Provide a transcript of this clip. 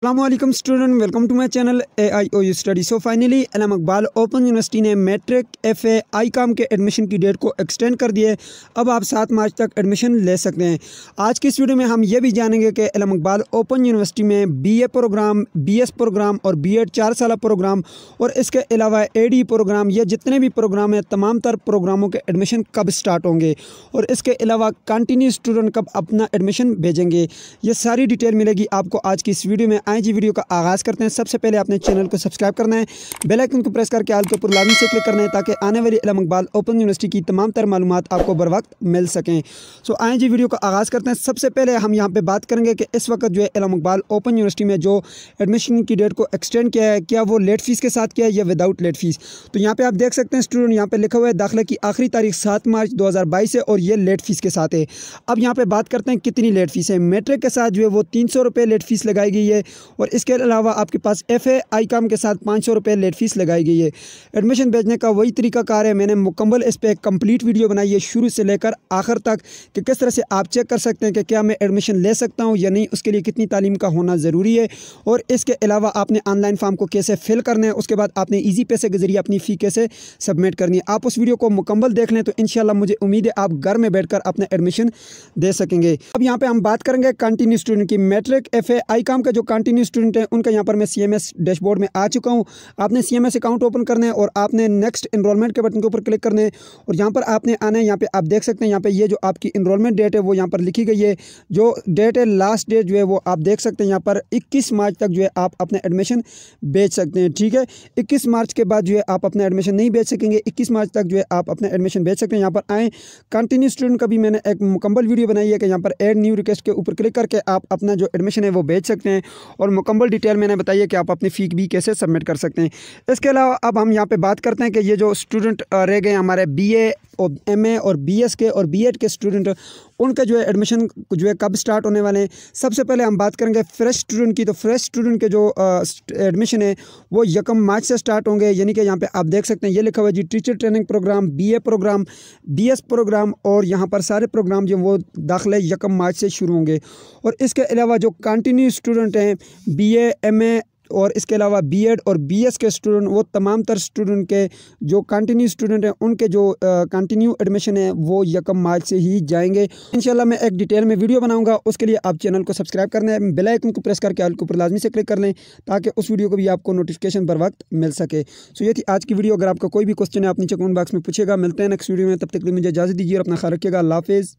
अस्सलामुअलैकुम student, welcome to my channel AIOU study. So finally Allama Iqbal open university ने matric FA ICOM के admission की date को extend कर दिए। अब आप 7 मार्च तक एडमिशन ले सकते हैं। आज की इस वीडियो में हम ये भी जानेंगे कि अल्लामा इकबाल ओपन यूनिवर्सिटी में BA प्रोग्राम, BS प्रोग्राम और B.Ed 4 साल प्रोग्राम और इसके अलावा AD प्रोग्राम, ये जितने भी प्रोग्राम हैं तमाम तर प्रोग्रामों के एडमिशन कब स्टार्ट होंगे और इसके अलावा कंटिन्यू स्टूडेंट कब अपना एडमिशन भेजेंगे, ये सारी डिटेल मिलेगी आपको आज की इस वीडियो में। आए जी वीडियो का आगाज़ करते हैं। सबसे पहले अपने चैनल को सब्सक्राइब करना है, बेल आइकन को प्रेस करके आल के ऊपर लाजमी से क्लिक करना है ताकि आने वाली अल्लामा इकबाल ओपन यूनिवर्सिटी की तमाम तर मालूमात आपको बर वक्त मिल सकें। सो आए जी वीडियो का आगाज़ करते हैं। सबसे पहले हम यहाँ पे बात करेंगे कि इस वक्त जो है अल्लामा इकबाल ओपन यूनिवर्सिटी में जो एडमिशन की डेट को एक्सटेंड किया है, क्या वो लेट फीस के साथ किया है या विदाउट लेट फीस। तो यहाँ पे आप देख सकते हैं स्टूडेंट, यहाँ पे लिखा हुआ है दाखिले की आखिरी तारीख 7 मार्च 2022 है और ये लेट फीस के साथ है। अब यहाँ पे बात करते हैं कितनी लेट फीस है। मैट्रिक के साथ जो है वो 300 रुपये लेट फीस लगाई गई है और इसके अलावा आपके पास FA ICOM के साथ 500 रुपये लेट फीस लगाई गई है। एडमिशन भेजने का वही तरीकाकार है, मैंने मुकम्मल इस पर एक कंप्लीट वीडियो बनाई है शुरू से लेकर आखिर तक कि किस तरह से आप चेक कर सकते हैं कि क्या मैं एडमिशन ले सकता हूं या नहीं, उसके लिए कितनी तालीम का होना ज़रूरी है और इसके अलावा आपने ऑनलाइन फॉर्म को कैसे फिल करना है, उसके बाद आपने ईजी पैसे के ज़रिए अपनी फ़ी कैसे सबमिट करनी है। आप उस वीडियो को मुकम्मल देख लें तो इंशाल्लाह मुझे उम्मीद है आप घर में बैठ कर अपना एडमिशन दे सकेंगे। अब यहाँ पर हम बात करेंगे कंटिन्यू स्टूडेंट की। मैट्रिक FA ICOM के जो कंटिन्यू स्टूडेंट हैं उनका यहाँ पर मैं CMS डैशबोर्ड में आ चुका हूँ। आपने CMS अकाउंट ओपन करना है और आपने नेक्स्ट इनरोलमेंट के बटन के ऊपर क्लिक करना है और यहाँ पर आपने आना है। यहाँ पे आप देख सकते हैं, यहाँ पे ये जो आपकी इनरोलमेंट डेट है वो यहाँ पर लिखी गई है। जो डेट है लास्ट डेट जो है वो आप देख सकते हैं यहाँ पर 21 मार्च तक जो है आप अपना एडमिशन बेच सकते हैं। ठीक है, 21 मार्च के बाद जो है आप अपना एडमिशन नहीं बेच सकेंगे। 21 मार्च तक जो है आप अपना एडमिशन बेच सकते हैं। यहाँ पर आएँ, कंटिन्यू स्टूडेंट का भी मैंने एक मुकम्मल वीडियो बनाई है कि यहाँ पर ऐड न्यू रिक्वेस्ट के ऊपर क्लिक करके आप अपना जो एडमिशन है वो बेच सकते हैं और मुकम्मल डिटेल मैंने बताई है कि आप अपनी फ़ी भी कैसे सबमिट कर सकते हैं। इसके अलावा अब हम यहाँ पे बात करते हैं कि ये जो स्टूडेंट रह गए हमारे BA और MA और BS के और B.Ed के स्टूडेंट, उनका जो है एडमिशन जो है कब स्टार्ट होने वाले हैं। सबसे पहले हम बात करेंगे फ्रेश स्टूडेंट की। तो फ्रेश स्टूडेंट के जो एडमिशन है वो 1 मार्च से स्टार्ट होंगे, यानी कि यहाँ पे आप देख सकते हैं ये लिखा हुआ है जी teacher training program, BA program, BS program और यहाँ पर सारे प्रोग्राम जो वो दाखिले 1 मार्च से शुरू होंगे। और इसके अलावा जो कंटिन्यू स्टूडेंट हैं BA MA और इसके अलावा B.Ed और BS के स्टूडेंट, वो तमाम तर स्टूडेंट के जो कंटिन्यू स्टूडेंट हैं उनके जो कंटिन्यू एडमिशन है वो 1 मार्च से ही जाएंगे। इंशाल्लाह मैं एक डिटेल में वीडियो बनाऊंगा, उसके लिए आप चैनल को सब्सक्राइब करना है, बेल आइकन को प्रेस करके आल के ऊपर लाजमी से क्लिक कर लें ताकि उस वीडियो को भी आपको नोटिफिकेशन बर वक्त मिल सके। सो ये थी आज की वीडियो। अगर आपका कोई भी क्वेश्चन है आप नीचे कमेंट बॉक्स में पूछेगा। मिलते हैं नेक्स्ट वीडियो में, तब तक के लिए मुझे इजाज़त दीजिए और अपना ख्याल रखिएगा। अल्लाह हाफिज़।